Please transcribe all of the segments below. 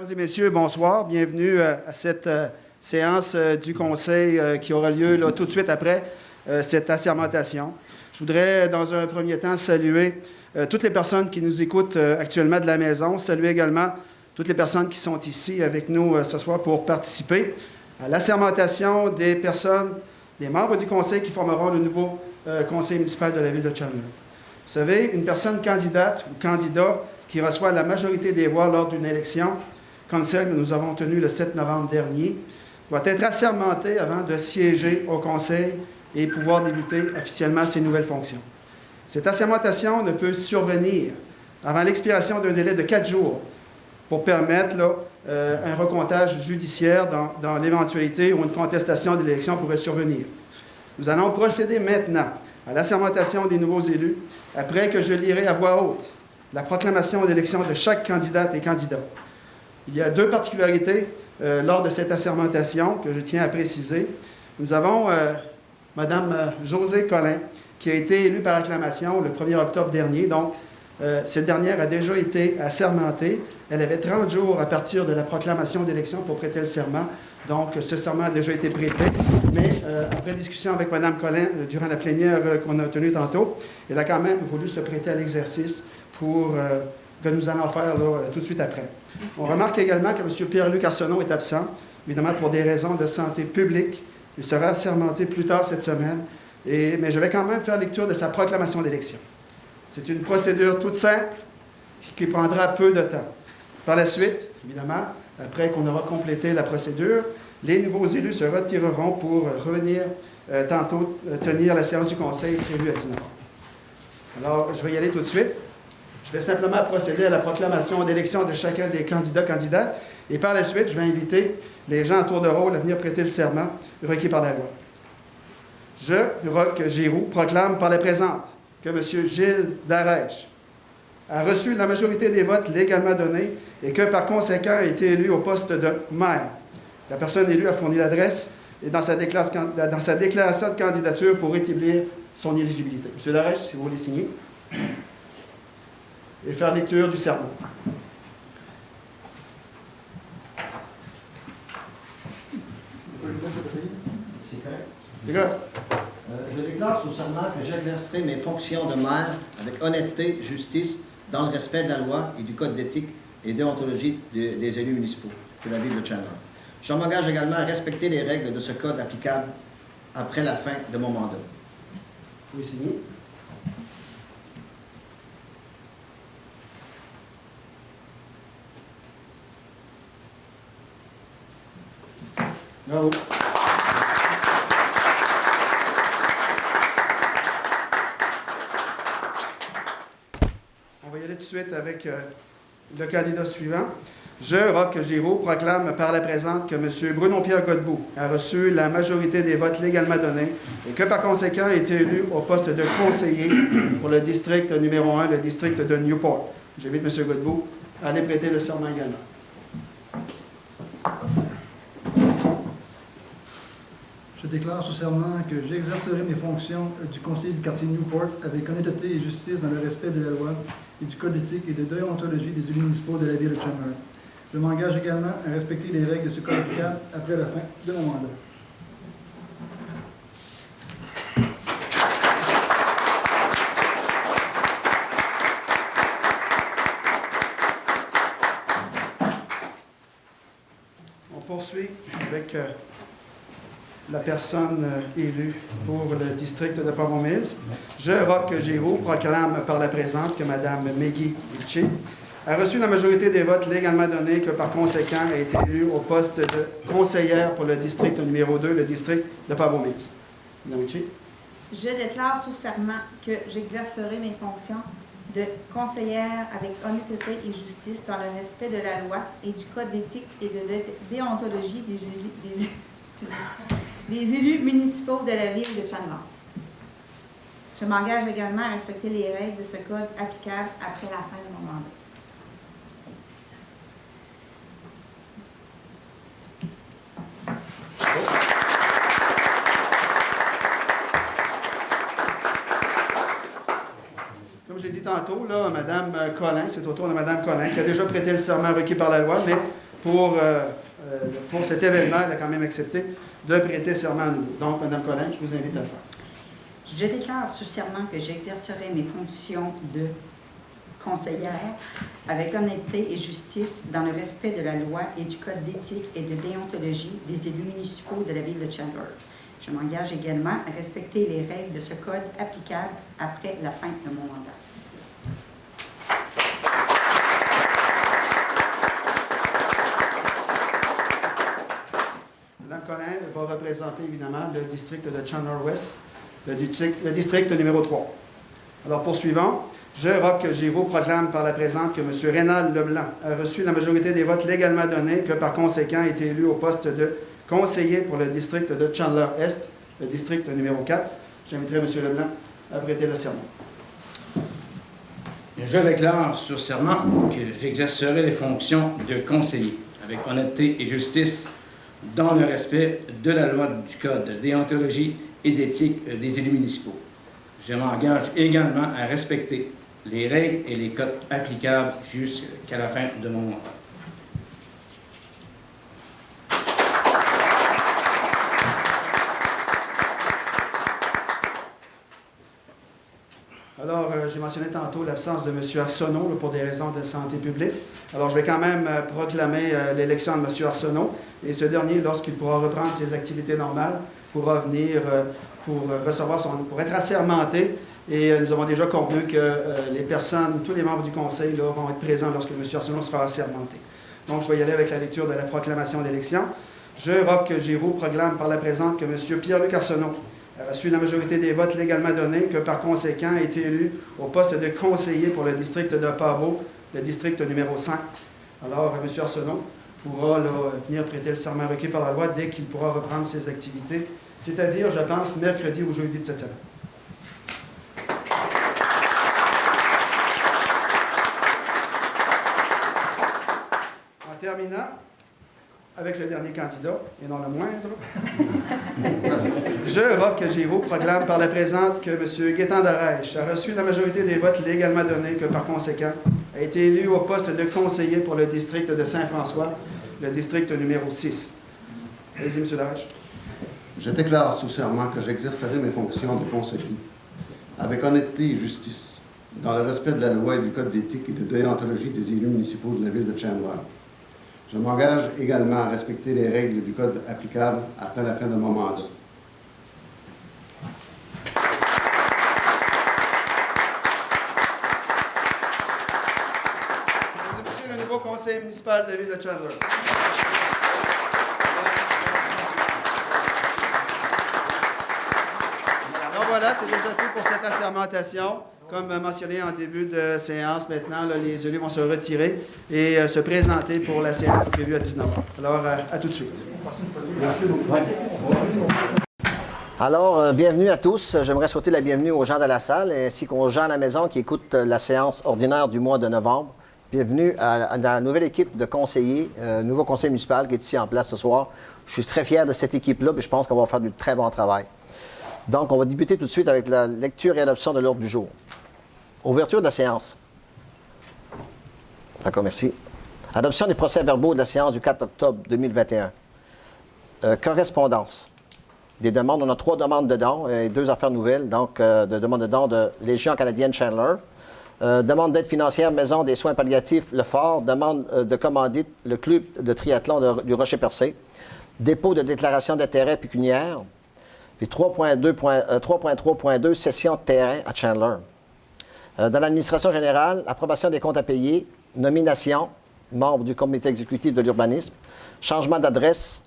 Mesdames et messieurs, bonsoir. Bienvenue à cette séance du Conseil qui aura lieu là, tout de suite après cette assermentation. Je voudrais, dans un premier temps, saluer toutes les personnes qui nous écoutent actuellement de la maison, saluer également toutes les personnes qui sont ici avec nous ce soir pour participer à l'assermentation des personnes, des membres du Conseil qui formeront le nouveau Conseil municipal de la Ville de Chandler. Vous savez, une personne candidate ou candidat qui reçoit la majorité des voix lors d'une élection, comme celle que nous avons tenue le 7 novembre dernier, doit être assermenté avant de siéger au Conseil et pouvoir débuter officiellement ses nouvelles fonctions. Cette assermentation ne peut survenir avant l'expiration d'un délai de 4 jours pour permettre un recomptage judiciaire dans l'éventualité où une contestation de l'élection pourrait survenir. Nous allons procéder maintenant à l'assermentation des nouveaux élus après que je lirai à voix haute la proclamation d'élection de chaque candidate et candidat. Il y a deux particularités lors de cette assermentation que je tiens à préciser. Nous avons Mme Josée Collin, qui a été élue par acclamation le 1er octobre dernier. Donc, cette dernière a déjà été assermentée. Elle avait 30 jours à partir de la proclamation d'élection pour prêter le serment. Donc, ce serment a déjà été prêté. Mais après discussion avec Mme Collin durant la plénière qu'on a tenue tantôt, elle a quand même voulu se prêter à l'exercice que nous allons faire tout de suite après. On remarque également que M. Pierre-Luc Arsenault est absent, évidemment pour des raisons de santé publique. Il sera assermenté plus tard cette semaine, mais je vais quand même faire lecture de sa proclamation d'élection. C'est une procédure toute simple qui prendra peu de temps. Par la suite, évidemment, après qu'on aura complété la procédure, les nouveaux élus se retireront pour revenir tantôt tenir la séance du Conseil prévue à 19h. Alors, je vais y aller tout de suite. Je vais simplement procéder à la proclamation d'élection de chacun des candidats-candidates et par la suite, je vais inviter les gens à tour de rôle à venir prêter le serment requis par la loi. Je, Roch Giroux, proclame par la présente que M. Gilles Darèche a reçu la majorité des votes légalement donnés et que, par conséquent, a été élu au poste de maire. La personne élue a fourni l'adresse et dans sa déclaration de candidature pour établir son éligibilité. M. Darèche, si vous voulez signer. Et faire lecture du serment. C'est correct? C'est correct. Je déclare sous serment que j'exercerai mes fonctions de maire avec honnêteté, justice, dans le respect de la loi et du code d'éthique et déontologie des élus municipaux de la ville de Chandler. Je m'engage également à respecter les règles de ce code applicable après la fin de mon mandat. Vous pouvez signer. Bravo. On va y aller tout de suite avec le candidat suivant. Je, Roch Giroux, proclame par la présente que M. Bruno-Pierre Godbout a reçu la majorité des votes légalement donnés et que, par conséquent, a été élu au poste de conseiller pour le district numéro 1, le district de Newport. J'invite M. Godbout à aller prêter le serment également. Je déclare sous serment que j'exercerai mes fonctions du conseiller du quartier Newport avec honnêteté et justice dans le respect de la loi et du code d'éthique et de déontologie des élus municipaux de la ville de Chandler. Je m'engage également à respecter les règles de ce code applicable après la fin de mon mandat. On poursuit avec la personne élue pour le district de Pavot-Mills. Je, Roch Giroux, proclame par la présente que Mme Maggie Ritchie a reçu la majorité des votes légalement donnés, que par conséquent a été élue au poste de conseillère pour le district numéro 2, le district de Pavot-Mills. Mme Ritchie. Je déclare sous serment que j'exercerai mes fonctions de conseillère avec honnêteté et justice dans le respect de la loi et du code d'éthique et de déontologie des élus municipaux de la ville de Chandler. Je m'engage également à respecter les règles de ce code applicable après la fin de mon mandat. Comme j'ai dit tantôt, Mme Collin, c'est au tour de Mme Collin, qui a déjà prêté le serment requis par la loi, mais pour cet événement, elle a quand même accepté de prêter serment à nouveau. Donc, Mme Collin, je vous invite à le faire. Je déclare sous serment que j'exercerai mes fonctions de conseillère avec honnêteté et justice dans le respect de la loi et du code d'éthique et de déontologie des élus municipaux de la ville de Chandler. Je m'engage également à respecter les règles de ce code applicables après la fin de mon mandat. Mme Collin va représenter évidemment le district de Chandler-Ouest, le district numéro 3. Alors, poursuivons. Je, Roch Giroux, proclame par la présente que M. Rénal Leblanc a reçu la majorité des votes légalement donnés, que par conséquent a été élu au poste de conseiller pour le district de Chandler-Est, le district numéro 4. J'inviterai M. Leblanc à prêter le serment. Je déclare sur serment que j'exercerai les fonctions de conseiller avec honnêteté et justice dans le respect de la loi du code de déontologie et d'éthique des élus municipaux. Je m'engage également à respecter les règles et les codes applicables jusqu'à la fin de mon mandat. Alors, j'ai mentionné tantôt l'absence de M. Arsenault pour des raisons de santé publique. Alors, je vais quand même proclamer l'élection de M. Arsenault. Et ce dernier, lorsqu'il pourra reprendre ses activités normales, pourra venir pour être assermenté. Et nous avons déjà convenu que tous les membres du conseil là, vont être présents lorsque M. Arsenault sera assermenté. Donc, je vais y aller avec la lecture de la proclamation d'élection. Je, Roch Giroux, proclame par la présente que M. Pierre-Luc Arsenault a reçu la majorité des votes légalement donnés, que par conséquent a été élu au poste de conseiller pour le district de Pavot, le district numéro 5. Alors, M. Arsenault pourra venir prêter le serment requis par la loi dès qu'il pourra reprendre ses activités, c'est-à-dire, je pense, mercredi ou jeudi de cette semaine. En terminant, avec le dernier candidat, et non le moindre, je, Roch Giroux, proclame par la présente que M. Gaétan Darèche a reçu la majorité des votes légalement donnés, que par conséquent a été élu au poste de conseiller pour le district de Saint-François, le district numéro 6. Allez-y, M. Darèche. Je déclare sous serment que j'exercerai mes fonctions de conseiller avec honnêteté et justice, dans le respect de la loi et du code d'éthique et de déontologie des élus municipaux de la ville de Chandler. Je m'engage également à respecter les règles du code applicables après la fin de mon mandat. Monsieur le nouveau conseil municipal de la ville de Chandler. Alors voilà, c'est déjà tout pour cette assermentation. Comme mentionné en début de séance, maintenant, là, les élus vont se retirer et se présenter pour la séance prévue à 19h. Alors, à tout de suite. Merci beaucoup. Alors, bienvenue à tous. J'aimerais souhaiter la bienvenue aux gens de la salle ainsi qu'aux gens à la maison qui écoutent la séance ordinaire du mois de novembre. Bienvenue à la nouvelle équipe de conseillers, nouveau conseil municipal qui est ici en place ce soir. Je suis très fier de cette équipe-là et je pense qu'on va faire du très bon travail. Donc, on va débuter tout de suite avec la lecture et adoption de l'ordre du jour. Ouverture de la séance. D'accord, merci. Adoption des procès-verbaux de la séance du 4 octobre 2021. Correspondance. Des demandes. On a 3 demandes de dons et 2 affaires nouvelles, donc de demandes de dons de Légion canadienne Chandler. Demande d'aide financière, Maison des soins palliatifs, Le Fort. Demande de commandite, le club de triathlon du Rocher-Percé. Dépôt de déclaration d'intérêt pécuniaire. Puis 3.3.2, cession de terrain à Chandler. Dans l'administration générale, approbation des comptes à payer, nomination, membre du comité exécutif de l'urbanisme, changement d'adresse.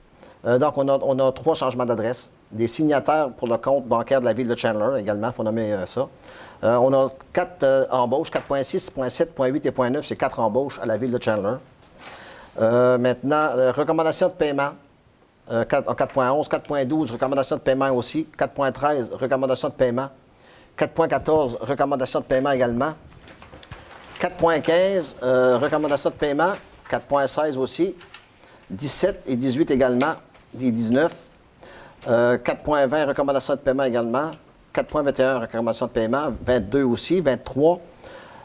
Donc, on a 3 changements d'adresse. Des signataires pour le compte bancaire de la ville de Chandler également, il faut nommer ça. On a 4 embauches, 4.6, 4.7, 4.8 et 4.9, c'est 4 embauches à la ville de Chandler. Maintenant, recommandation de paiement. 4.11, 4.12, recommandation de paiement aussi. 4.13, recommandation de paiement. 4.14, recommandation de paiement également. 4.15, recommandation de paiement. 4.16 aussi. 17 et 18 également. Et 19. 4.20, recommandation de paiement également. 4.21, recommandation de paiement. 22 aussi. 23.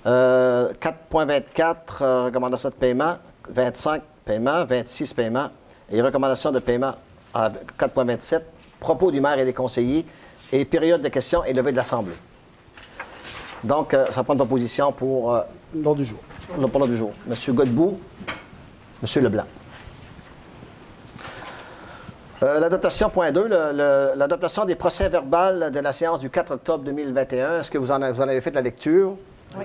4.24, recommandation de paiement. 25, paiement, 26 paiements et recommandations de paiement à 4.27, propos du maire et des conseillers et période de questions et levée de l'Assemblée. Donc, ça prend une proposition pour L'ordre du jour. pour l'ordre du jour. M. Godbout, M. Leblanc. L'adaptation, point 2, l'adaptation des procès-verbal de la séance du 4 octobre 2021. Est-ce que vous en avez fait la lecture? Oui.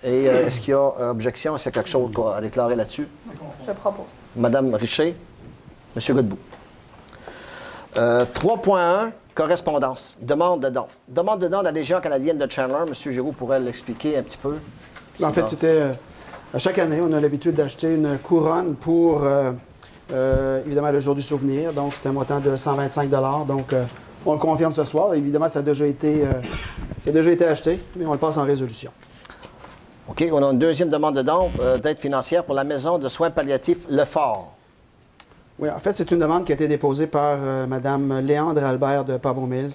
Et est-ce qu'il y a objection? Est-ce qu'il y a quelque chose à déclarer là-dessus? Je propose. Madame Richer, M. Godbout. 3.1, correspondance. Demande de don. Demande de don de la Légion canadienne de Chandler. M. Giroux pourrait l'expliquer un petit peu. En fait, c'était... à chaque année, on a l'habitude d'acheter une couronne pour, évidemment, le jour du souvenir. Donc, c'est un montant de 125 $. Donc, on le confirme ce soir. Évidemment, ça a déjà été acheté, mais on le passe en résolution. OK, on a une deuxième demande de don d'aide financière pour la maison de soins palliatifs Le Fort. Oui, en fait, c'est une demande qui a été déposée par Mme Léandre Albert de Pabot Mills.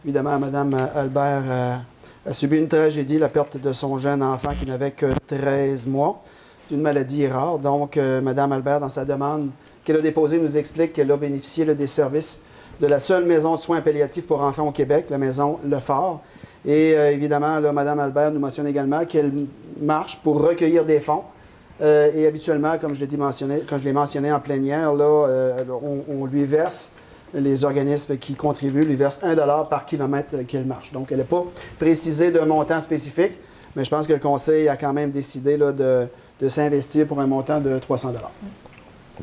Évidemment, Mme Albert a subi une tragédie, la perte de son jeune enfant qui n'avait que 13 mois, d'une maladie rare. Donc, Mme Albert, dans sa demande qu'elle a déposée, nous explique qu'elle a bénéficié là, des services de la seule maison de soins palliatifs pour enfants au Québec, la maison Le Fort. Et évidemment, là, Mme Albert nous mentionne également qu'elle marche pour recueillir des fonds. Et habituellement, comme je l'ai mentionné en plénière, là, on lui verse, les organismes qui contribuent lui versent 1 $ par kilomètre qu'elle marche. Donc, elle n'a pas précisé de montant spécifique, mais je pense que le Conseil a quand même décidé là, de s'investir pour un montant de 300 $.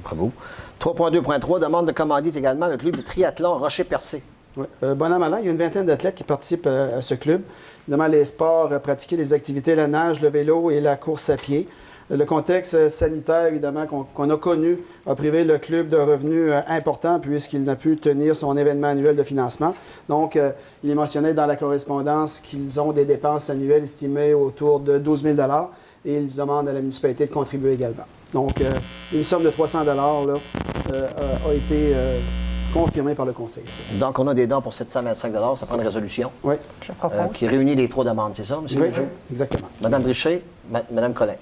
Bravo. 3.2.3, demande de commandite également, le club de triathlon Rocher-Percé. Oui. Bon an, mal an, il y a une vingtaine d'athlètes qui participent à ce club. Évidemment, les sports pratiqués, les activités, la nage, le vélo et la course à pied. Le contexte sanitaire, évidemment, qu'on a connu, a privé le club de revenus importants puisqu'il n'a pu tenir son événement annuel de financement. Donc, il est mentionné dans la correspondance qu'ils ont des dépenses annuelles estimées autour de 12 000 $ et ils demandent à la municipalité de contribuer également. Donc, une somme de 300 $ là, a été confirmée par le Conseil. Donc, on a des dons pour 725 $. Ça prend une résolution Oui. Je propose. qui réunit les 3 demandes, c'est ça, M. Oui, Richer? exactement. Mme Richer, Mme Collin.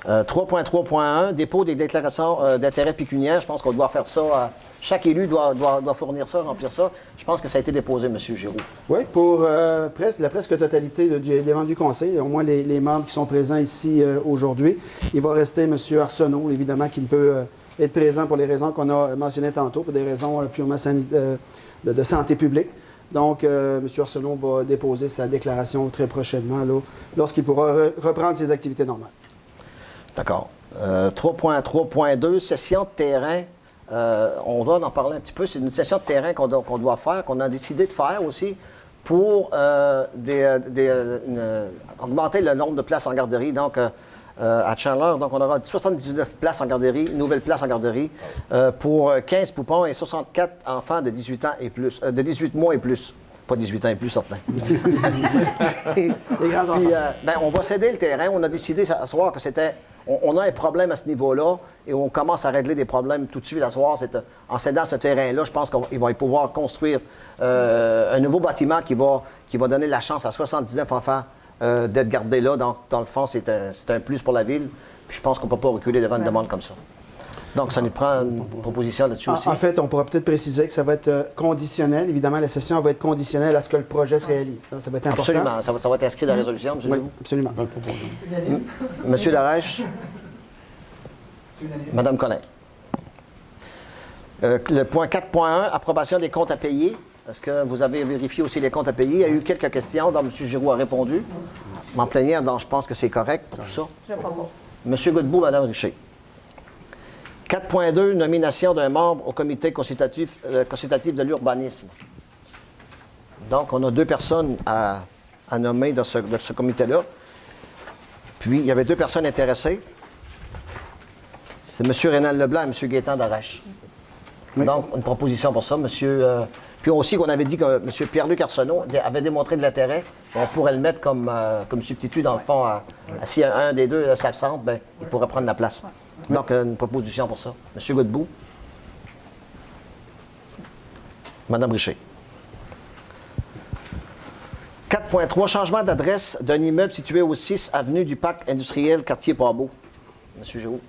3.3.1, dépôt des déclarations d'intérêt pécuniaire. Je pense qu'on doit faire ça. Chaque élu doit fournir ça, remplir ça. Je pense que ça a été déposé, M. Giroux. Oui, pour la presque totalité des membres du Conseil, au moins les membres qui sont présents ici aujourd'hui. Il va rester M. Arsenault, évidemment, qui ne peut être présent pour les raisons qu'on a mentionnées tantôt, pour des raisons purement de santé publique. Donc, M. Arsenault va déposer sa déclaration très prochainement, là, lorsqu'il pourra reprendre ses activités normales. D'accord. 3.3.2, session de terrain. On doit en parler un petit peu. C'est une session de terrain qu'on doit faire, qu'on a décidé de faire aussi pour augmenter le nombre de places en garderie. Donc, à Chandler, donc on aura 79 places en garderie, nouvelles places en garderie, pour 15 poupons et 64 enfants de 18 ans et plus, de 18 mois et plus. Pas 18 ans et plus, certain. Les grands enfants. Puis, on va céder le terrain. On a décidé ce soir que c'était... On a un problème à ce niveau-là et on commence à régler des problèmes tout de suite. Ce soir, en cédant ce terrain-là, je pense qu'il va pouvoir construire un nouveau bâtiment qui va donner la chance à 79 enfants d'être gardés là. Donc, dans le fond, c'est un plus pour la ville. Puis je pense qu'on ne peut pas reculer devant une demande comme ça. Donc, ça nous prend une proposition là-dessus aussi. En fait, on pourra peut-être préciser que ça va être conditionnel. Évidemment, la session va être conditionnelle à ce que le projet se réalise. Ça va être important. Absolument. Ça va être inscrit dans la résolution, M. Oui, Leroux. absolument. M. Darèche. Mme Collin. Le point 4.1, approbation des comptes à payer. Est-ce que vous avez vérifié aussi les comptes à payer? Il y a eu quelques questions dont M. Giroux a répondu. En plénière, donc je pense que c'est correct pour tout ça. Je propose. M. Godbout, Mme Richer. 4.2, nomination d'un membre au comité consultatif de l'urbanisme. Donc, on a 2 personnes à nommer dans ce comité-là. Puis, il y avait 2 personnes intéressées. C'est M. Rénal Leblanc et M. Gaétan Darèche. Oui. Donc, une proposition pour ça, M. Puis aussi qu'on avait dit que M. Pierre-Luc Arsenault avait démontré de l'intérêt. On pourrait le mettre comme substitut, dans le fond. Si un des 2 s'absente, bien, il pourrait prendre la place. Donc, une proposition pour ça. M. Godbout. Mme Richer. 4.3, changement d'adresse d'un immeuble situé au 6 avenue du Parc industriel, quartier Pabot. M. Giroux.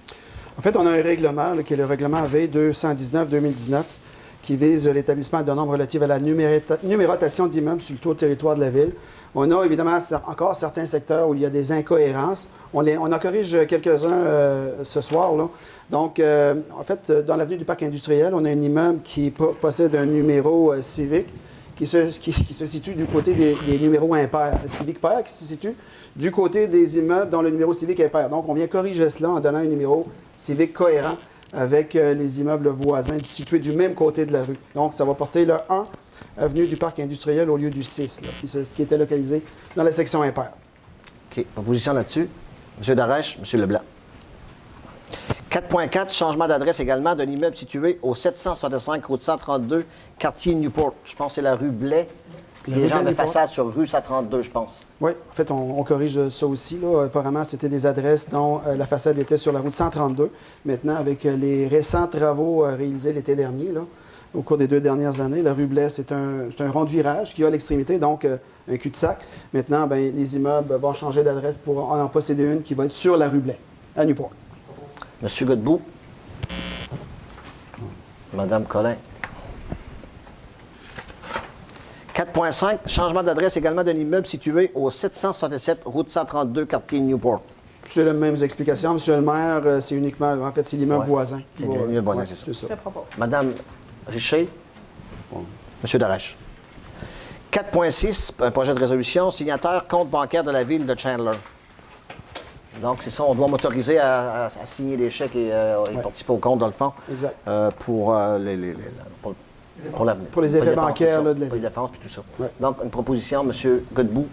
En fait, on a un règlement, là, qui est le règlement V219-2019, qui vise l'établissement de normes relatives à la numérotation d'immeubles sur tout le territoire de la ville. On a évidemment encore certains secteurs où il y a des incohérences. On en corrige quelques-uns ce soir, là. Donc, en fait, dans l'avenue du Parc industriel, on a un immeuble qui possède un numéro civique qui se situe du côté des numéros impairs. Civique pair qui se situe du côté des immeubles dont le numéro civique est pair. Donc, on vient corriger cela en donnant un numéro civique cohérent avec les immeubles voisins situés du même côté de la rue. Donc, ça va porter le 1 avenue du Parc industriel au lieu du 6, là, qui était localisé dans la section impaire. OK. Proposition là-dessus. M. Darèche, M. Leblanc. 4.4, changement d'adresse également d'un immeuble situé au 765 route 132, quartier Newport. Je pense que c'est la rue Blais. Des gens de façade sur rue 132, je pense. Oui, en fait, on corrige ça aussi, là. Apparemment, c'était des adresses dont la façade était sur la route 132. Maintenant, avec les récents travaux réalisés l'été dernier, là, au cours des 2 dernières années, la rue Blais, c'est un rond de virage qui a à l'extrémité, donc un cul-de-sac. Maintenant, bien, les immeubles vont changer d'adresse pour en posséder une qui va être sur la rue Blais, à Newport. Monsieur Godbout. Madame Collin. 4.5, changement d'adresse également d'un immeuble situé au 767 route 132, quartier Newport. C'est les mêmes explications. Monsieur le maire, c'est uniquement, en fait, c'est l'immeuble voisin. C'est l'immeuble voisin, c'est ça. Je propose. Madame Richer. Monsieur Darèche. 4.6, un projet de résolution, signataire, compte bancaire de la ville de Chandler. Donc, c'est ça, on doit m'autoriser à signer les chèques et participer au compte, dans le fond, Exact. pour l'avenir. Pour les effets dépenses, bancaires, c'est ça, là, de la pour les ville. dépenses puis tout ça. Ouais. Donc, une proposition, M. Godbout,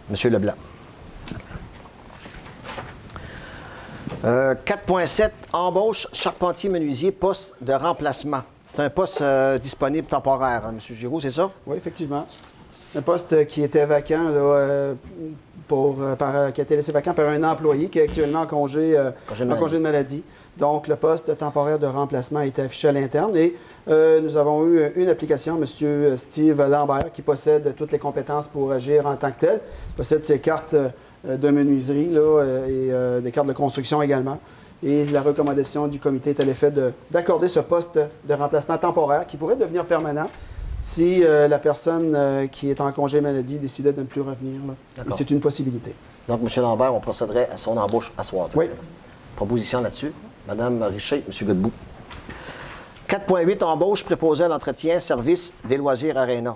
M. Leblanc. 4.7, embauche charpentier-menuisier, poste de remplacement. C'est un poste disponible temporaire, M. Giroux, c'est ça? Oui, effectivement. Un poste qui était vacant, là, qui a été laissé vacant par un employé qui est actuellement en congé de maladie. Donc, le poste temporaire de remplacement a été affiché à l'interne et nous avons eu une application, M. Steve Lambert, qui possède toutes les compétences pour agir en tant que tel. Il possède ses cartes de menuiserie là, et des cartes de construction également. Et la recommandation du comité est à l'effet d'accorder ce poste de remplacement temporaire qui pourrait devenir permanent si la personne qui est en congé maladie décidait de ne plus revenir. Là. Et c'est une possibilité. Donc, M. Lambert, on procéderait à son embauche à soir. Oui. Proposition là-dessus. Mme Richer, M. Godbout. 4.8, embauche préposé à l'entretien, service des loisirs Arena.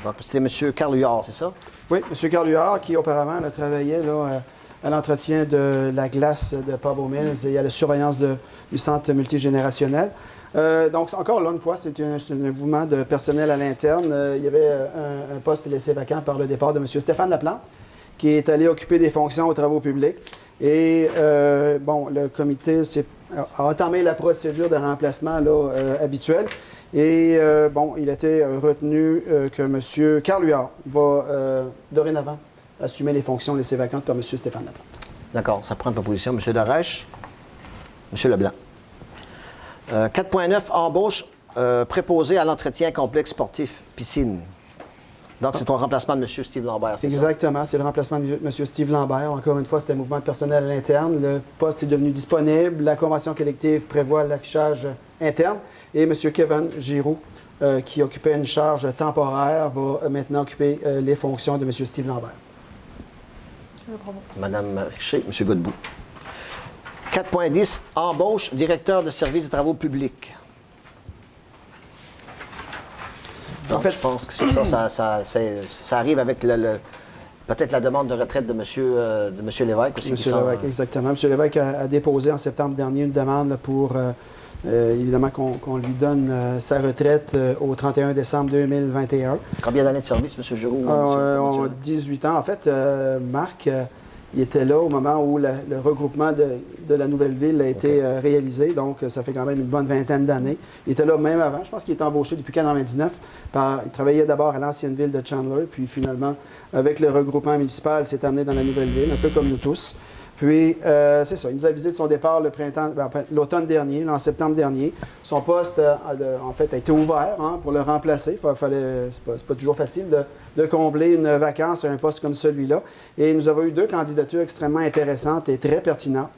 Donc, c'était M. Carl Huard, c'est ça? Oui, M. Carl Huard, qui auparavant là, travaillait là, à l'entretien de la glace de Pablo Mills et à la surveillance du centre multigénérationnel. Donc, encore là, une fois, c'est un mouvement de personnel à l'interne. Il y avait un poste laissé vacant par le départ de M. Stéphane Laplante, qui est allé occuper des fonctions aux travaux publics. Et, le comité a entamé la procédure de remplacement là, habituelle. Et, il a été retenu que M. Carl Huard va dorénavant assumer les fonctions laissées vacantes par M. Stéphane Laplante. D'accord, ça prend une proposition. M. Darèche, M. Leblanc. 4.9, embauche préposé à l'entretien complexe sportif, piscine. Donc, c'est ton remplacement de M. Steve Lambert, c'est ça? Exactement, c'est le remplacement de M. Steve Lambert. Encore une fois, c'était un mouvement de personnel à l'interne. Le poste est devenu disponible. La convention collective prévoit l'affichage interne. Et M. Kevin Giroux, qui occupait une charge temporaire, va maintenant occuper les fonctions de M. Steve Lambert. Mme Richer, M. Godbout. 4.10, embauche directeur de service des travaux publics. Donc, En fait, je pense que ça arrive avec peut-être la demande de retraite de M. Lévesque aussi. M. Lévesque, exactement. M. Lévesque a déposé en septembre dernier une demande là, pour, évidemment, qu'on lui donne sa retraite au 31 décembre 2021. Combien d'années de service, M. Giroux? 18 ans. En fait, Marc, il était là au moment où le regroupement de la nouvelle ville a été réalisé. Donc, ça fait quand même une bonne vingtaine d'années. Il était là même avant. Je pense qu'il était embauché depuis 1999. Il travaillait d'abord à l'ancienne ville de Chandler. Puis finalement, avec le regroupement municipal, il s'est amené dans la nouvelle ville, un peu comme nous tous. Puis, c'est ça, il nous a avisé de son départ l'automne dernier, en septembre dernier. Son poste, en fait, a été ouvert pour le remplacer. C'est pas toujours facile de combler une vacance à un poste comme celui-là. Et nous avons eu 2 candidatures extrêmement intéressantes et très pertinentes.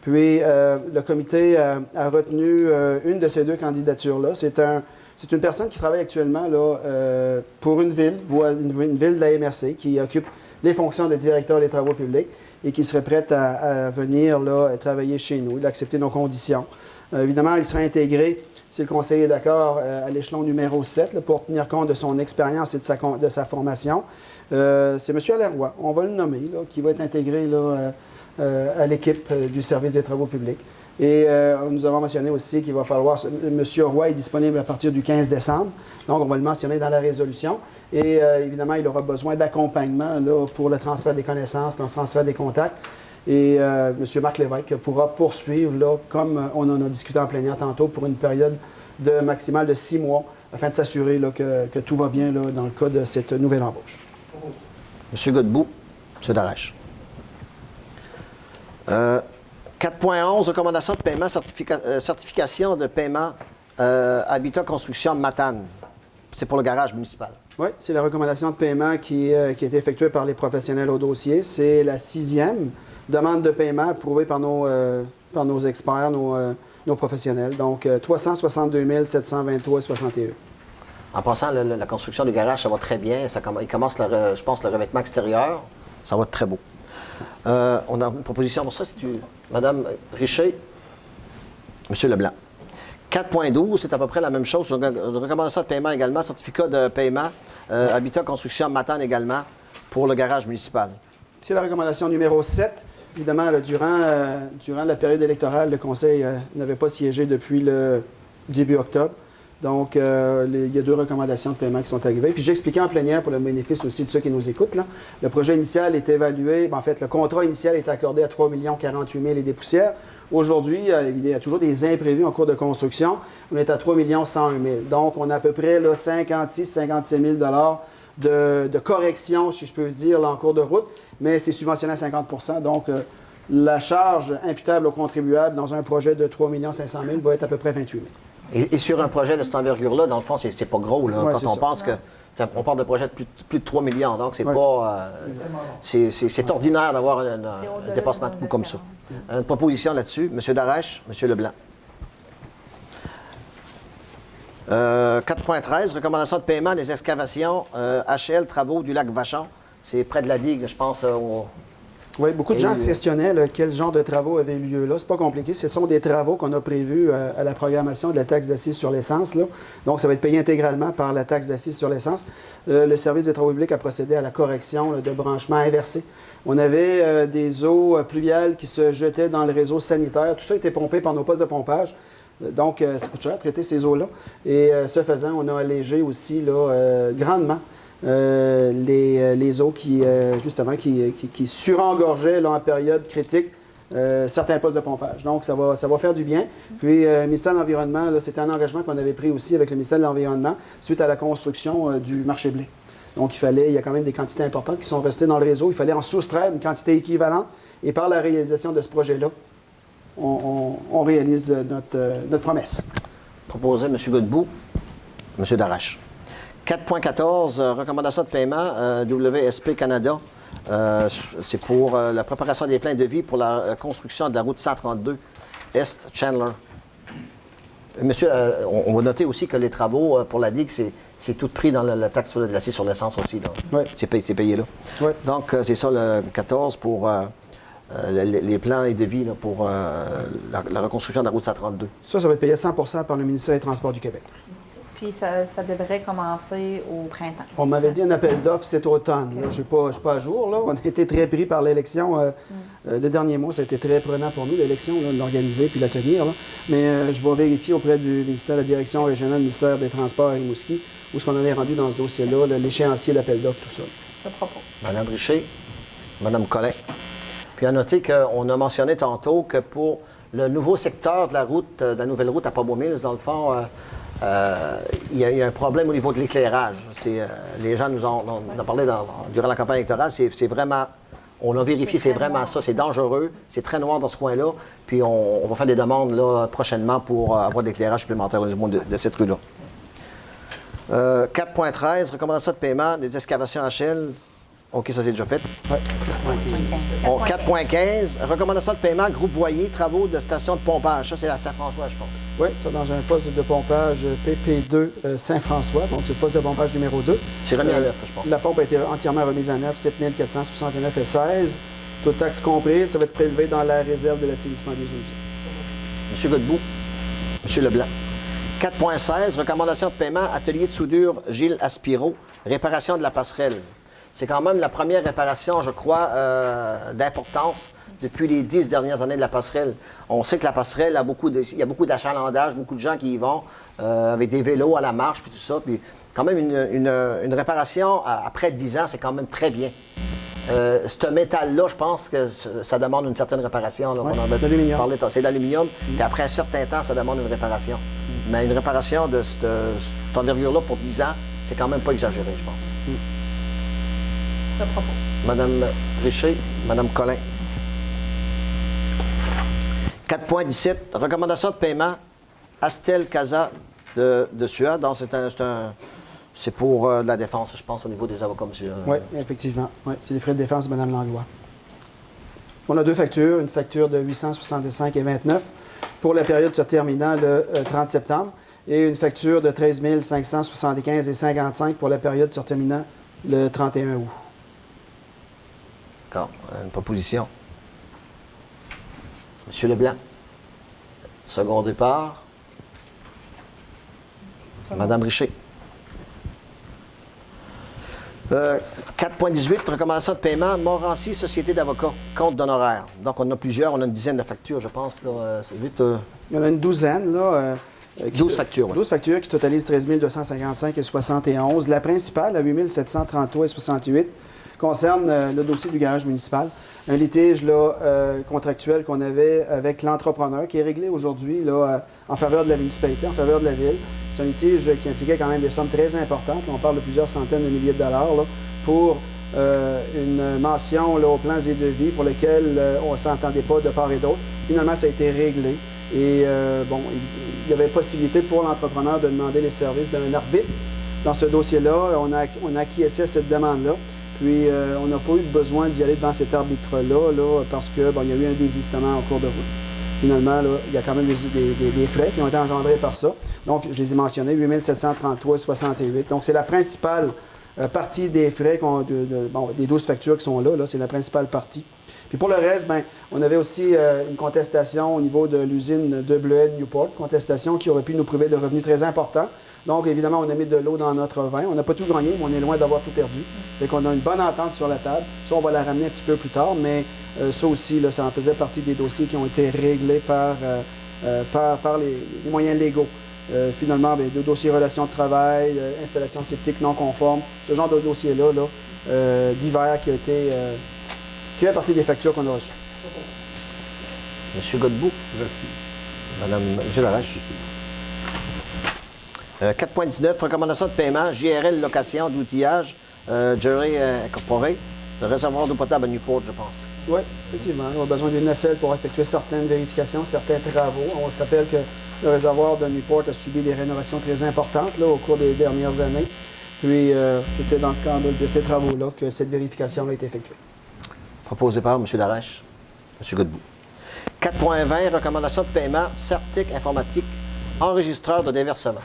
Puis, le comité a retenu une de ces deux candidatures-là. C'est une personne qui travaille actuellement là, pour une ville de la MRC, qui occupe les fonctions de directeur des travaux publics et qui serait prête à venir là, travailler chez nous, d'accepter nos conditions. Évidemment, il sera intégré, si le conseiller est d'accord, à l'échelon numéro 7 là, pour tenir compte de son expérience et de sa formation. C'est M. Alleroy, on va le nommer, là, qui va être intégré là, à l'équipe du service des travaux publics. Et nous avons mentionné aussi qu'il va falloir... M. Roy est disponible à partir du 15 décembre, donc on va le mentionner dans la résolution. Et évidemment, il aura besoin d'accompagnement là, pour le transfert des connaissances, le transfert des contacts. Et M. Marc Lévesque pourra poursuivre, là, comme on en a discuté en plénière tantôt, pour une période maximale de 6 mois, afin de s'assurer là, que tout va bien là, dans le cas de cette nouvelle embauche. M. Godbout, M. Darèche. 4.11, recommandation de paiement, certification de paiement Habitat Construction Matane. C'est pour le garage municipal. Oui, c'est la recommandation de paiement qui a été effectuée par les professionnels au dossier. C'est la 6e demande de paiement approuvée par nos experts, nos professionnels. Donc, 362 723,61. En passant, la construction du garage, ça va très bien. Il commence, je pense, le revêtement extérieur. Ça va être très beau. On a une proposition pour ça, c'est Mme Richer, M. Leblanc. 4.12, c'est à peu près la même chose. Recommandation de paiement également, certificat de paiement, Habitat Construction Matane également, pour le garage municipal. C'est la recommandation numéro 7. Évidemment, là, durant la période électorale, le Conseil n'avait pas siégé depuis le début octobre. Donc, il y a 2 recommandations de paiement qui sont arrivées. Puis, j'ai expliqué en plénière pour le bénéfice aussi de ceux qui nous écoutent. Là. Le projet initial est évalué, en fait, le contrat initial est accordé à 3 48 000 et des poussières. Aujourd'hui, il y a toujours des imprévus en cours de construction. On est à 3 101 000. Donc, on a à peu près 56 000 de correction, si je peux dire, là, en cours de route. Mais c'est subventionné à 50 %. Donc, la charge imputable aux contribuables dans un projet de 3 500 000 va être à peu près 28 000. Et sur un projet de cette envergure-là, dans le fond, c'est pas gros. Là, ouais, quand on ça. pense on parle de projet de plus de 3 millions. Donc, c'est pas... c'est ordinaire d'avoir un dépassement de coût comme ça. Une proposition là-dessus. M. Darèche, M. Leblanc. 4.13, recommandation de paiement des excavations HL Travaux du lac Vachon. C'est près de la digue, je pense. Oui, beaucoup de gens se questionnaient quel genre de travaux avaient eu lieu là. C'est pas compliqué. Ce sont des travaux qu'on a prévus à la programmation de la taxe d'assises sur l'essence. Donc, ça va être payé intégralement par la taxe d'assises sur l'essence. Le service des travaux publics a procédé à la correction de branchements inversés. On avait des eaux pluviales qui se jetaient dans le réseau sanitaire. Tout ça a été pompé par nos postes de pompage. Donc, ça coûte cher traiter ces eaux-là. Et ce faisant, on a allégé aussi grandement les eaux qui surengorgeaient là, en période critique certains postes de pompage. Donc, ça va faire du bien. Puis, le ministère de l'Environnement, c'était un engagement qu'on avait pris aussi avec le ministère de l'Environnement suite à la construction du marché blé. Donc, il y a quand même des quantités importantes qui sont restées dans le réseau. Il fallait en soustraire une quantité équivalente. Et par la réalisation de ce projet-là, on réalise notre promesse. Proposé, M. Godbout, M. Darèche. 4.14, recommandation de paiement, WSP Canada. C'est pour la préparation des plans de vie pour la construction de la route 132 Est-Chandler. Monsieur, on va noter aussi que les travaux pour la digue, c'est tout pris dans la taxe sur l'acier sur l'essence aussi. Oui. C'est payé là. Oui. Donc, c'est ça le 14 pour les plans et devis là, pour la reconstruction de la route 132. Ça va être payé à 100 % par le ministère des Transports du Québec. Puis ça devrait commencer au printemps. On m'avait dit un appel d'offres cet automne. Okay. Je ne suis pas à jour. Là. On a été très pris par l'élection. Le dernier mois, ça a été très prenant pour nous, l'élection, de l'organiser puis la tenir. Là. Mais je vais vérifier auprès du ministère de la Direction régionale, du ministère des Transports à Rimouski, où est-ce qu'on en est rendu dans ce dossier-là, l'échéancier, l'appel d'offres, tout ça. Je propose. Mme Richer, Mme Collet. Puis à noter qu'on a mentionné tantôt que pour le nouveau secteur de la route, de la nouvelle route à Pabot-Mills, dans le fond, il y a un problème au niveau de l'éclairage. Les gens nous ont parlé durant la campagne électorale. C'est vraiment, on a vérifié, c'est vraiment ça. C'est dangereux, c'est très noir dans ce coin-là. Puis on va faire des demandes là, prochainement pour avoir de l'éclairage supplémentaire au niveau de cette rue-là. 4.13, recommandation de paiement des excavations HL. OK, ça c'est déjà fait. Ouais. Bon, 4.15, recommandation de paiement, groupe Voyer, travaux de station de pompage. Ça, c'est la Saint-François, je pense. Oui, ça dans un poste de pompage PP2 Saint-François, donc c'est le poste de pompage numéro 2. C'est remis à neuf, je pense. La pompe a été entièrement remise à neuf, 7 469,16 $. Toutes taxes comprises, ça va être prélevé dans la réserve de l'assainissement des eaux usées. M. Godbout. M. Leblanc. 4.16, recommandation de paiement, atelier de soudure Gilles Aspiro, réparation de la passerelle. C'est quand même la première réparation, je crois, d'importance depuis les 10 dernières années de la passerelle. On sait que la passerelle, il y a beaucoup d'achalandage, beaucoup de gens qui y vont avec des vélos à la marche, puis tout ça. Puis quand même, une réparation après 10 ans, c'est quand même très bien. Ce métal-là, je pense que ça demande une certaine réparation. Là, ouais, on en avait l'aluminium. parlé, c'est de l'aluminium. Puis après un certain temps, ça demande une réparation. Mais une réparation de cette envergure-là pour 10 ans, c'est quand même pas exagéré, je pense. Je propose. Madame Richer, Madame Collin. 4.17, recommandation de paiement, Astel Casa de Suède. Donc, c'est pour la défense, je pense, au niveau des avocats, monsieur. Oui, effectivement. Ouais, c'est les frais de défense de Mme Langlois. On a deux factures, une facture de 865,29 pour la période se terminant le 30 septembre et une facture de 13 575,55 pour la période se terminant le 31 août. D'accord. Une proposition. Monsieur Leblanc. Second départ. Madame Richer. 4.18, recommandation de paiement, Montrancy, Société d'avocats, compte d'honoraires. Donc, on a plusieurs, on a une dizaine de factures, je pense. Là, c'est vite, Il y en a une douzaine, là. 12 factures. Ouais. 12 factures qui totalisent 13 255,71. La principale, à 8 733,68, concerne le dossier du garage municipal. Un litige là, contractuel qu'on avait avec l'entrepreneur qui est réglé aujourd'hui là, en faveur de la municipalité, en faveur de la ville. C'est un litige qui impliquait quand même des sommes très importantes. Là, on parle de plusieurs centaines de milliers de dollars là, pour une mention là, aux plans et devis pour lesquels on ne s'entendait pas de part et d'autre. Finalement, ça a été réglé. Et bon, il y avait possibilité pour l'entrepreneur de demander les services d'un arbitre. Dans ce dossier-là, on a acquiescé à cette demande-là. Puis, on n'a pas eu besoin d'y aller devant cet arbitre-là là, parce qu'il y a eu un désistement en cours de route. Finalement, là, il y a quand même des frais qui ont été engendrés par ça. Donc, je les ai mentionnés, 8 733,68. Donc, c'est la principale partie des frais, des 12 factures qui sont là, c'est la principale partie. Puis pour le reste, bien, on avait aussi une contestation au niveau de l'usine de Bleuet de Newport, contestation qui aurait pu nous priver de revenus très importants. Donc, évidemment, on a mis de l'eau dans notre vin. On n'a pas tout gagné, mais on est loin d'avoir tout perdu. Fait qu'on a une bonne entente sur la table. Ça, on va la ramener un petit peu plus tard, mais ça aussi, là, ça en faisait partie des dossiers qui ont été réglés par les moyens légaux. Finalement, bien, des dossiers relations de travail, installation septique non conforme, ce genre de dossiers-là, là, divers qui fait partie des factures qu'on a reçues. Monsieur Godbout. Monsieur Laroche. 4.19, recommandation de paiement, JRL location d'outillage, Jerry Incorporé, le réservoir d'eau potable à Newport, je pense. Oui, effectivement. On a besoin d'une nacelle pour effectuer certaines vérifications, certains travaux. On se rappelle que le réservoir de Newport a subi des rénovations très importantes là, au cours des dernières années. Puis, c'était dans le cadre de ces travaux-là que cette vérification a été effectuée. Proposé par M. Laroche. M. Godbout. 4.20, recommandation de paiement, Certic Informatique, enregistreur de déversement.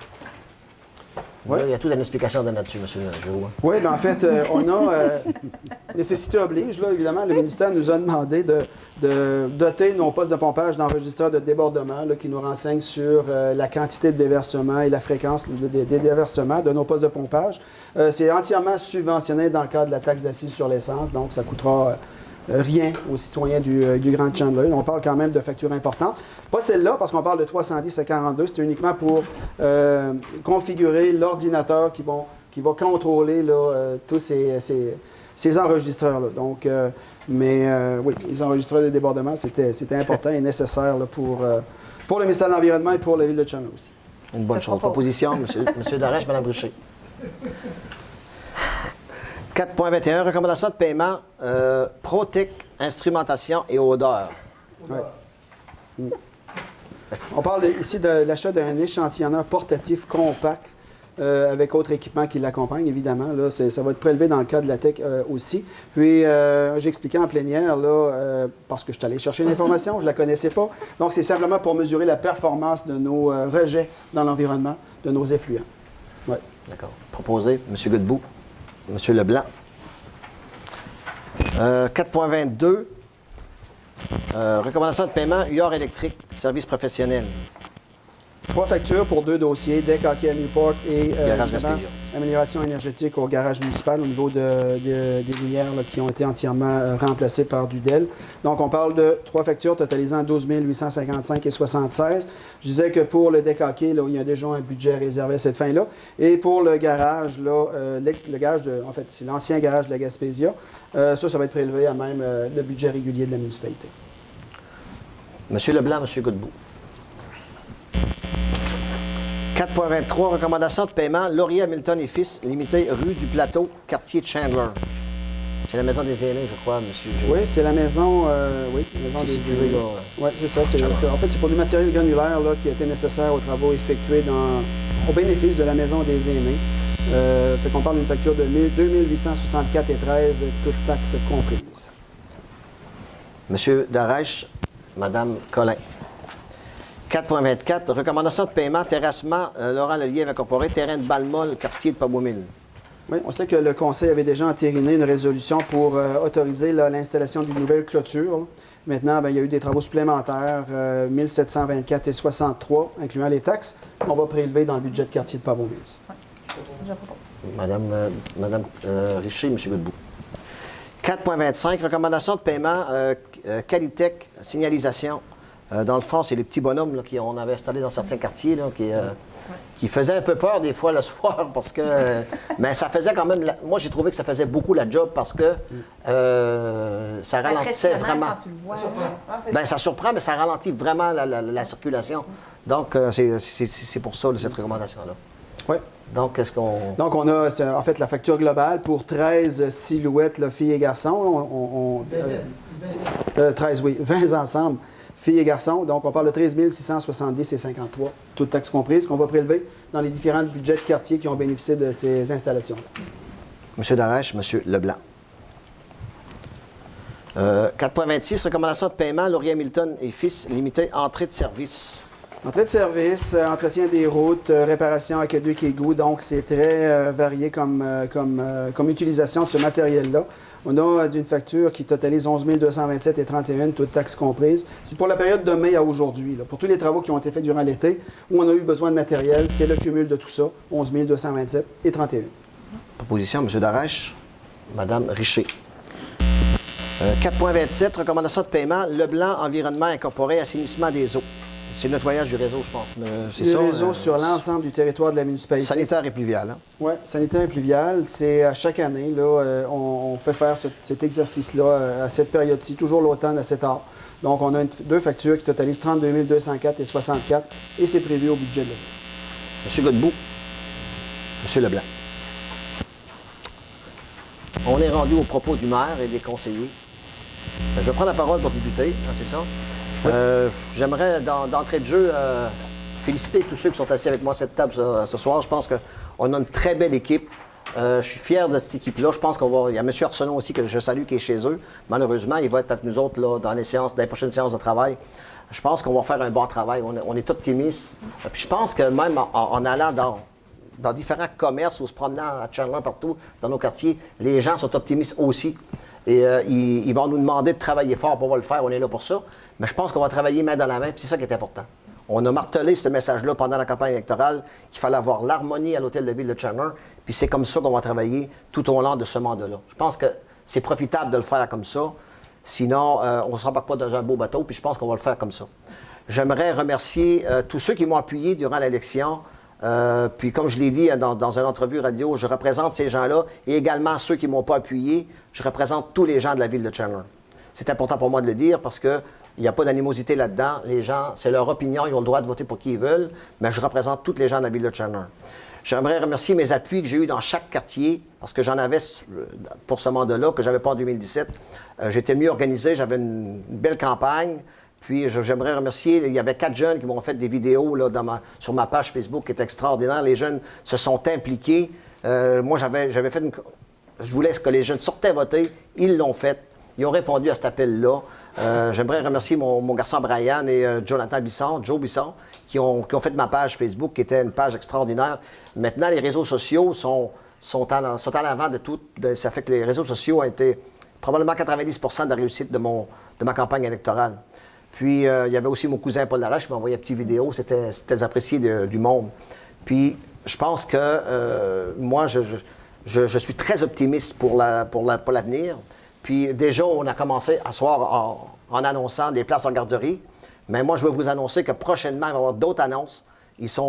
Ouais. Là, il y a toute une explication de là-dessus, M. Giroux. Oui, bien en fait, on a nécessité oblige, là, évidemment, le ministère nous a demandé de doter nos postes de pompage d'enregistreurs de débordement là, qui nous renseignent sur la quantité de déversement et la fréquence des déversements de nos postes de pompage. C'est entièrement subventionné dans le cadre de la taxe d'assises sur l'essence, donc ça coûtera rien aux citoyens du Grand Chandler. On parle quand même de factures importantes. Pas celle-là, parce qu'on parle de 310 à 42. C'est uniquement pour configurer l'ordinateur qui va contrôler là, tous ces enregistreurs-là. Donc, oui, les enregistreurs de débordement, c'était important et nécessaire là, pour le ministère de l'Environnement et pour la Ville de Chandler aussi. Une bonne chose. Proposition, M. Darèche, Mme Bruchet. 4.21, recommandation de paiement, Protec, instrumentation et odeur. Ouais. On parle ici de l'achat d'un échantillonneur portatif compact avec autres équipements qui l'accompagnent, évidemment. Là, ça va être prélevé dans le cas de la TEC aussi. Puis, j'ai expliqué en plénière, là, parce que je suis allé chercher l'information, je ne la connaissais pas. Donc, c'est simplement pour mesurer la performance de nos rejets dans l'environnement, de nos effluents. Ouais. D'accord. Proposé, M. Godbout, M. Leblanc. 4.22, recommandation de paiement, UR électrique, service professionnel. 3 factures pour 2 dossiers, DEC Hockey à Newport et Garage évidemment, Gaspésia. amélioration énergétique au garage municipal au niveau des lumières là, qui ont été entièrement remplacées par du DEL. Donc, on parle de 3 factures totalisant 12 855 et 76. Je disais que pour le DEC Hockey, là, il y a déjà un budget réservé à cette fin-là. Et pour le garage, là, le garage en fait, c'est l'ancien garage de la Gaspésia. Ça va être prélevé à même le budget régulier de la municipalité. M. Leblanc, M. Godbout. 4.23, recommandation de paiement, Laurier Hamilton et Fils, limité rue du Plateau, quartier de Chandler. C'est la maison des aînés, je crois, monsieur. Oui, c'est la maison, la maison C'est des situé aînés. là. Oui, c'est ça. En fait, c'est pour du matériel granulaire là, qui était nécessaire aux travaux effectués au bénéfice de la maison des aînés. Fait qu'on parle d'une facture de 2 864 et 13, toutes taxes comprises. Monsieur Darèche, Madame Collin. 4.24, recommandation de paiement, terrassement, Laurent Lelièvre incorporé, terrain de Balmol, quartier de Pabomil. Oui, on sait que le Conseil avait déjà entériné une résolution pour autoriser l'installation d'une nouvelle clôture. Là. Maintenant, bien, il y a eu des travaux supplémentaires, 1724 et 63, incluant les taxes. On va prélever dans le budget de quartier de Pabomil. Je propose. Madame Richer, M. Godbout. 4.25, recommandation de paiement, Qualitech, signalisation. Dans le fond, c'est les petits bonhommes qu'on avait installés dans certains quartiers là, qui faisaient un peu peur des fois le soir parce que... mais ça faisait quand même... Moi, j'ai trouvé que ça faisait beaucoup la job parce que ça ralentissait vraiment... Quand tu le vois, Bien, ça surprend, mais ça ralentit vraiment la circulation. Donc, c'est pour ça, cette recommandation-là. Oui. Donc, est-ce qu'on... Donc, on a en fait la facture globale pour 13 silhouettes, là, filles et garçons. 13, oui, 20 ensemble, filles et garçons. Donc, on parle de 13 670 et 53, toutes taxes comprises, qu'on va prélever dans les différents budgets de quartier qui ont bénéficié de ces installations-là. M. Darèche, M. Leblanc. 4.26, recommandation de paiement, Laurier Hamilton et Fils, limité entrée de service. Entrée de service, entretien des routes, réparation aqueduc et égout. Donc, c'est très varié comme utilisation de ce matériel-là. On a d'une facture qui totalise 11 227 et 31, toutes taxes comprises. C'est pour la période de mai à aujourd'hui, là, pour tous les travaux qui ont été faits durant l'été, où on a eu besoin de matériel. C'est le cumul de tout ça, 11 227 et 31. Proposition, M. Darèche, Mme Richer. 4.27, recommandation de paiement, Leblanc, environnement incorporé, assainissement des eaux. C'est le nettoyage du réseau, je pense. C'est Le ça, réseau sur l'ensemble du territoire de la municipalité. Sanitaire et pluvial. Hein? Oui, sanitaire et pluvial. C'est à chaque année, là, on fait faire cet exercice-là à cette période-ci, toujours l'automne à cette heure. Donc, on a deux factures qui totalisent 32 204 et 64 et c'est prévu au budget de l'année. M. Godbout, M. Leblanc. On est rendu au propos du maire et des conseillers. Je vais prendre la parole pour débuter, hein, c'est ça? J'aimerais, d'entrée de jeu, féliciter tous ceux qui sont assis avec moi à cette table ce soir. Je pense qu'on a une très belle équipe. Je suis fier de cette équipe-là. Je pense il y a M. Arsenault aussi, que je salue, qui est chez eux. Malheureusement, il va être avec nous autres là, dans les prochaines séances de travail. Je pense qu'on va faire un bon travail. On est optimistes. Puis je pense que même en allant dans différents commerces ou se promenant à Chandler partout, dans nos quartiers, les gens sont optimistes aussi. Et ils vont nous demander de travailler fort pour pouvoir le faire. On est là pour ça. Mais je pense qu'on va travailler main dans la main, puis c'est ça qui est important. On a martelé ce message-là pendant la campagne électorale, qu'il fallait avoir l'harmonie à l'hôtel de ville de Chandler, puis c'est comme ça qu'on va travailler tout au long de ce mandat-là. Je pense que c'est profitable de le faire comme ça. Sinon, on ne se rembarque pas dans un beau bateau, puis je pense qu'on va le faire comme ça. J'aimerais remercier tous ceux qui m'ont appuyé durant l'élection. Puis comme je l'ai dit dans une entrevue radio, je représente ces gens-là et également ceux qui ne m'ont pas appuyé. Je représente tous les gens de la ville de Chandler. C'est important pour moi de le dire parce qu'il n'y a pas d'animosité là-dedans. Les gens, c'est leur opinion, ils ont le droit de voter pour qui ils veulent, mais je représente tous les gens de la ville de Chandler. J'aimerais remercier mes appuis que j'ai eus dans chaque quartier parce que j'en avais pour ce mandat-là, que je n'avais pas en 2017. J'étais mieux organisé, j'avais une belle campagne. Puis j'aimerais remercier, il y avait 4 jeunes qui m'ont fait des vidéos là, sur ma page Facebook qui est extraordinaire. Les jeunes se sont impliqués. Moi, j'avais fait je voulais que les jeunes sortaient voter. Ils l'ont fait. Ils ont répondu à cet appel-là. J'aimerais remercier mon garçon Brian et Joe Bisson, qui ont fait ma page Facebook, qui était une page extraordinaire. Maintenant, les réseaux sociaux sont à l'avant de tout. Ça fait que les réseaux sociaux ont été probablement 90 % de la réussite de ma campagne électorale. Puis, il y avait aussi mon cousin Paul Laroche qui m'a envoyé une petite vidéo. C'était apprécié du monde. Puis, je pense que moi, je suis très optimiste pour l'avenir. Puis, déjà, on a commencé à soir en annonçant des places en garderie. Mais moi, je veux vous annoncer que prochainement, il va y avoir d'autres annonces.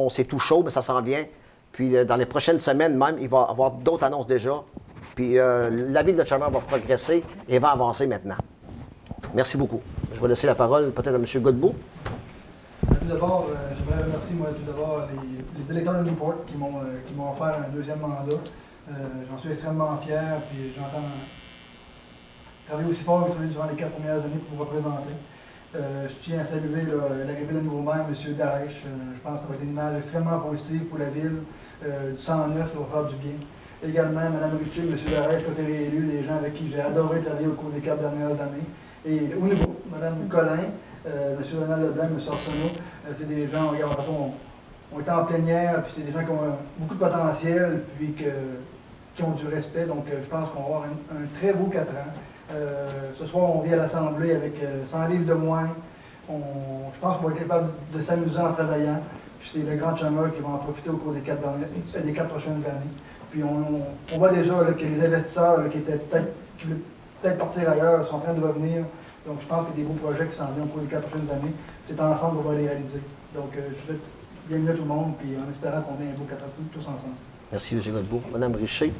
C'est tout chaud, mais ça s'en vient. Puis, dans les prochaines semaines même, il va y avoir d'autres annonces déjà. Puis, la ville de Chandler va progresser et va avancer maintenant. Merci beaucoup. Je vais laisser la parole peut-être à M. Godbout. Tout d'abord, j'aimerais remercier tout d'abord les électeurs de Newport qui m'ont offert un deuxième mandat. J'en suis extrêmement fier, puis j'entends travailler aussi fort que durant les 4 premières années pour vous représenter. Je tiens à saluer l'arrivée d'un nouveau maire, M. Darèche. Je pense que ça va être une image extrêmement positive pour la ville. Du sang neuf, ça va faire du bien. Également, Mme Richer, M. Darèche, qui ont été réélus, les gens avec qui j'ai adoré travailler au cours des 4 dernières années. Et au niveau, Mme Collin, M. Ronald Leblanc, M. Arsenault, c'est des gens, regarde, on est en plénière, puis c'est des gens qui ont beaucoup de potentiel, puis qui ont du respect. Donc, je pense qu'on va avoir un très beau 4 ans. Ce soir, on vient à l'Assemblée avec 100 livres de moins. Je pense qu'on va être capable de s'amuser en travaillant. Puis c'est le Grand Chandler qui va en profiter au cours des 4 prochaines années. Puis on voit déjà là, que les investisseurs là, qui voulaient peut-être partir ailleurs sont en train de revenir. Donc je pense qu'il y a des beaux projets qui s'en viennent au cours des 4 prochaines années. C'est ensemble qu'on va les réaliser. Donc je souhaite bienvenue à tout le monde, puis en espérant qu'on ait un beau 4 ans tous ensemble. Merci, M. Godbout. Mme Richer.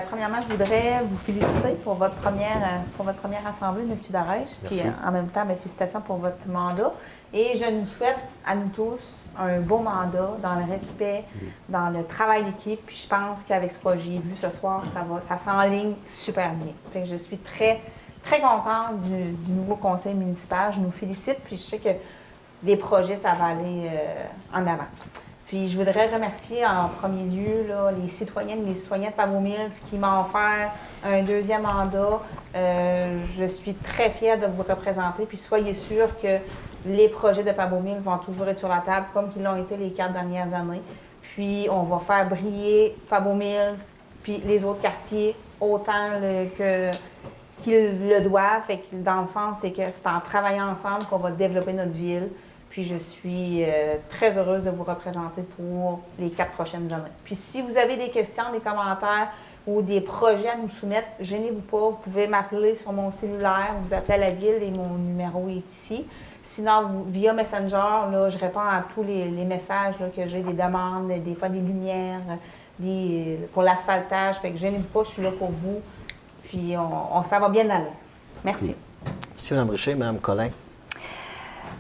Premièrement, je voudrais vous féliciter pour votre première assemblée, M. Darèche. Puis en même temps, mes félicitations pour votre mandat. Et je nous souhaite à nous tous un beau mandat dans le respect, dans le travail d'équipe. Puis je pense qu'avec ce que j'ai vu ce soir, ça s'enligne super bien. Fait que je suis très, très contente du nouveau conseil municipal. Je nous félicite. Puis je sais que les projets, ça va aller en avant. Puis je voudrais remercier en premier lieu là, les citoyennes et les citoyens de Pabot Mills qui m'ont offert un deuxième mandat. Je suis très fière de vous représenter. Puis soyez sûrs que les projets de Pabot Mills vont toujours être sur la table comme ils l'ont été les 4 dernières années. Puis on va faire briller Pabot Mills, puis les autres quartiers autant qu'ils le doivent. Fait que dans le fond, c'est en travaillant ensemble qu'on va développer notre ville. Puis je suis très heureuse de vous représenter pour les 4 prochaines années. Puis si vous avez des questions, des commentaires ou des projets à nous soumettre, gênez-vous pas. Vous pouvez m'appeler sur mon cellulaire, vous appelez à la ville et mon numéro est ici. Sinon, via Messenger, là, je réponds à tous les messages là, que j'ai, des demandes, des fois des lumières, pour l'asphaltage. Fait que gênez-vous pas, je suis là pour vous. Puis ça va bien aller. Merci. Merci, Mme Richer. Mme Collin.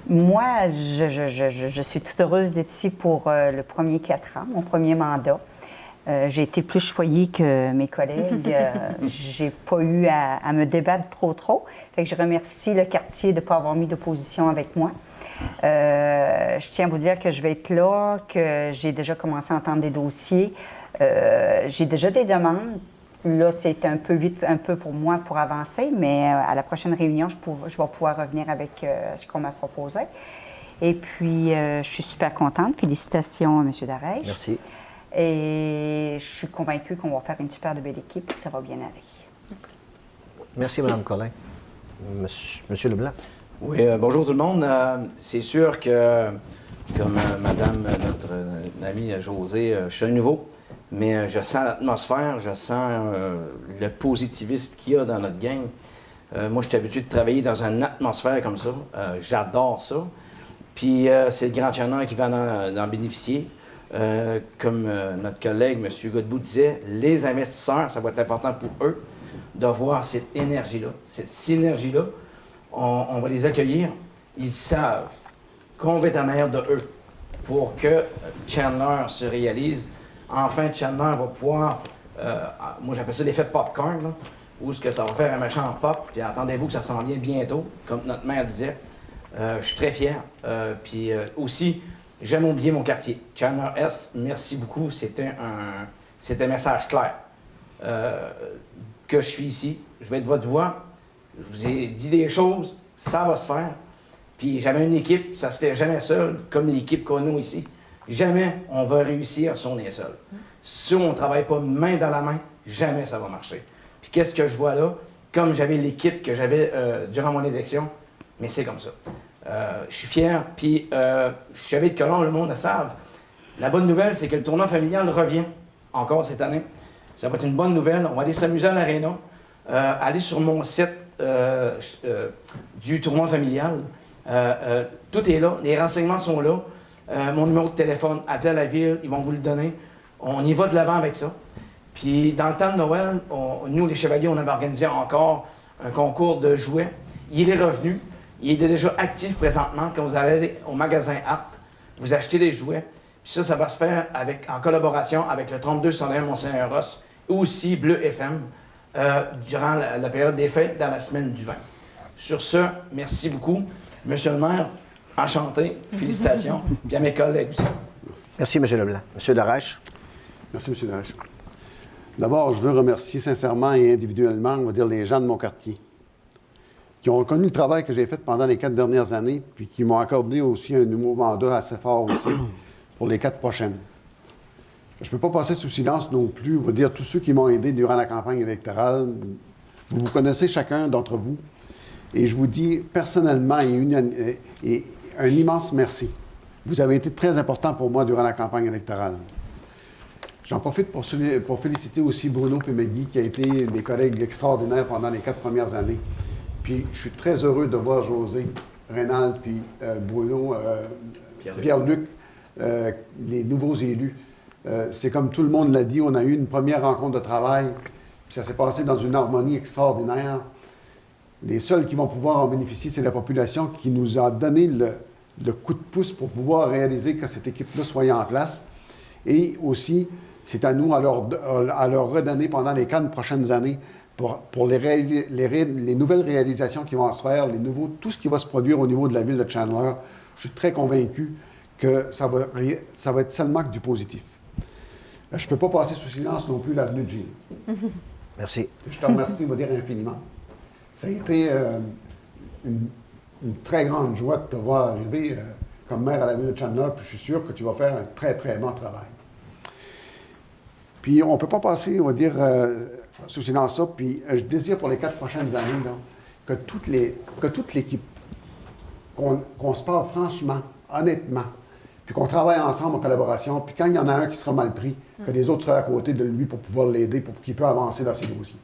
Moi, je suis toute heureuse d'être ici pour le premier 4 ans, mon premier mandat. J'ai été plus choyée que mes collègues. J'ai pas eu à me débattre trop. Fait que je remercie le quartier de ne pas avoir mis d'opposition avec moi. Je tiens à vous dire que je vais être là, que j'ai déjà commencé à entendre des dossiers. J'ai déjà des demandes. Là, c'est un peu vite, un peu pour moi pour avancer, mais à la prochaine réunion, je vais pouvoir revenir avec ce qu'on m'a proposé. Et puis, je suis super contente. Félicitations à M. Darèche. Merci. Et je suis convaincue qu'on va faire une super belle équipe et que ça va bien aller. Merci, Mme Collin. Monsieur Leblanc. Oui, bonjour tout le monde. C'est sûr que, comme Madame, notre amie Josée, je suis un nouveau. Mais je sens l'atmosphère, je sens le positivisme qu'il y a dans notre gang. Moi, je suis habitué de travailler dans une atmosphère comme ça. J'adore ça. Puis c'est le Grand Chandler qui va en bénéficier. Comme notre collègue, M. Godbout, disait, les investisseurs, ça va être important pour eux de voir cette énergie-là, cette synergie-là. On va les accueillir. Ils savent qu'on va être en arrière de eux pour que Chandler se réalise. Enfin, Chandler va pouvoir, moi j'appelle ça l'effet popcorn, là, où ce que ça va faire un méchant pop, puis attendez-vous que ça s'en vienne bientôt, comme notre maire disait. Je suis très fier. Puis aussi, j'aime oublier mon quartier. Chandler S, merci beaucoup. C'était un message clair. Que je suis ici, je vais être votre voix. Je vous ai dit des choses, ça va se faire. Puis j'avais une équipe, ça se fait jamais seul, comme l'équipe qu'on a ici. Jamais on va réussir si on est seul. Si on ne travaille pas main dans la main, jamais ça va marcher. Puis qu'est-ce que je vois là? Comme j'avais l'équipe que j'avais durant mon élection, mais c'est comme ça. Je suis fier, puis je savais de Colomb, le monde le savent. La bonne nouvelle, c'est que le tournoi familial revient encore cette année. Ça va être une bonne nouvelle. On va aller s'amuser à l'aréna. Aller sur mon site du tournoi familial. Tout est là. Les renseignements sont là. Mon numéro de téléphone, appelez à la ville, ils vont vous le donner. On y va de l'avant avec ça. Puis dans le temps de Noël, nous, les Chevaliers, on avait organisé encore un concours de jouets. Il est revenu. Il est déjà actif présentement. Quand vous allez au magasin Art, vous achetez des jouets. Puis ça va se faire en collaboration avec le 3201 Mont-Saint-Ross et aussi Bleu FM durant la période des fêtes dans la semaine du 20. Sur ce, merci beaucoup. Monsieur le maire, enchanté. Félicitations. Puis à mes collègues aussi. Merci, M. Leblanc. M. Darèche. Merci, M. Darèche. D'abord, je veux remercier sincèrement et individuellement, on va dire, les gens de mon quartier qui ont reconnu le travail que j'ai fait pendant les 4 dernières années, puis qui m'ont accordé aussi un nouveau mandat assez fort aussi pour les 4 prochaines. Je ne peux pas passer sous silence non plus, on va dire, tous ceux qui m'ont aidé durant la campagne électorale. Vous vous connaissez chacun d'entre vous, et je vous dis personnellement et un immense merci. Vous avez été très important pour moi durant la campagne électorale. J'en profite pour féliciter aussi Bruno et Maggie, qui a été des collègues extraordinaires pendant les 4 premières années. Puis je suis très heureux de voir José, Rénald, puis Bruno, Pierre-Luc, les nouveaux élus. C'est comme tout le monde l'a dit, on a eu une première rencontre de travail, puis ça s'est passé dans une harmonie extraordinaire. Les seuls qui vont pouvoir en bénéficier, c'est la population qui nous a donné le coup de pouce pour pouvoir réaliser que cette équipe-là soit en place. Et aussi, c'est à nous à leur redonner pendant les 4 prochaines années pour les nouvelles réalisations qui vont se faire, tout ce qui va se produire au niveau de la ville de Chandler. Je suis très convaincu que ça va être seulement que du positif. Je ne peux pas passer sous silence non plus l'avenue de Gilles. Merci. Je te remercie, on va dire, infiniment. Ça a été une très grande joie de te voir arriver comme maire à la ville de Chandler, puis je suis sûr que tu vas faire un très, très bon travail. Puis on ne peut pas passer, on va dire, sous silence ça, puis je désire pour les 4 prochaines années là, que toute l'équipe, qu'on se parle franchement, honnêtement, puis qu'on travaille ensemble en collaboration, puis quand il y en a un qui sera mal pris, que les autres soient à côté de lui pour pouvoir l'aider, pour qu'il puisse avancer dans ses dossiers.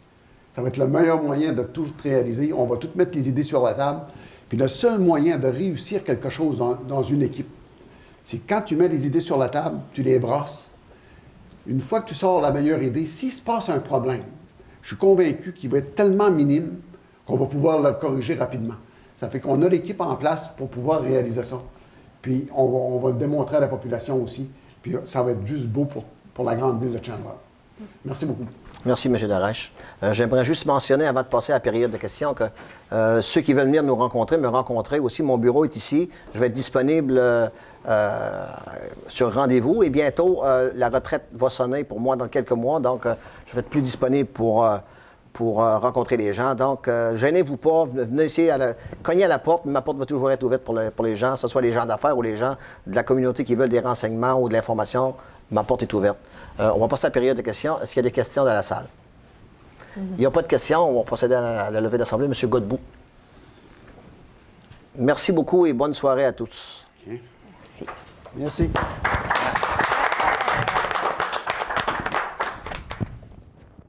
Ça va être le meilleur moyen de tout réaliser. On va tout mettre les idées sur la table. Puis le seul moyen de réussir quelque chose dans une équipe, c'est quand tu mets les idées sur la table, tu les brosses. Une fois que tu sors la meilleure idée, s'il se passe un problème, je suis convaincu qu'il va être tellement minime qu'on va pouvoir le corriger rapidement. Ça fait qu'on a l'équipe en place pour pouvoir réaliser ça. Puis on va le démontrer à la population aussi. Puis ça va être juste beau pour la grande ville de Chandler. Merci beaucoup. Merci, M. Darèche. J'aimerais juste mentionner, avant de passer à la période de questions, que ceux qui veulent venir nous rencontrer, me rencontrer aussi, mon bureau est ici. Je vais être disponible sur rendez-vous. Et bientôt, la retraite va sonner pour moi dans quelques mois. Donc, je vais être plus disponible pour rencontrer les gens. Donc, gênez-vous pas. Venez essayer cogner à la porte. Ma porte va toujours être ouverte pour les gens, que ce soit les gens d'affaires ou les gens de la communauté qui veulent des renseignements ou de l'information. Ma porte est ouverte. On va passer à la période de questions. Est-ce qu'il y a des questions dans la salle? Il n'y a pas de questions. On va procéder à la levée d'assemblée. M. Godbout. Merci beaucoup et bonne soirée à tous. Okay. Merci. Merci.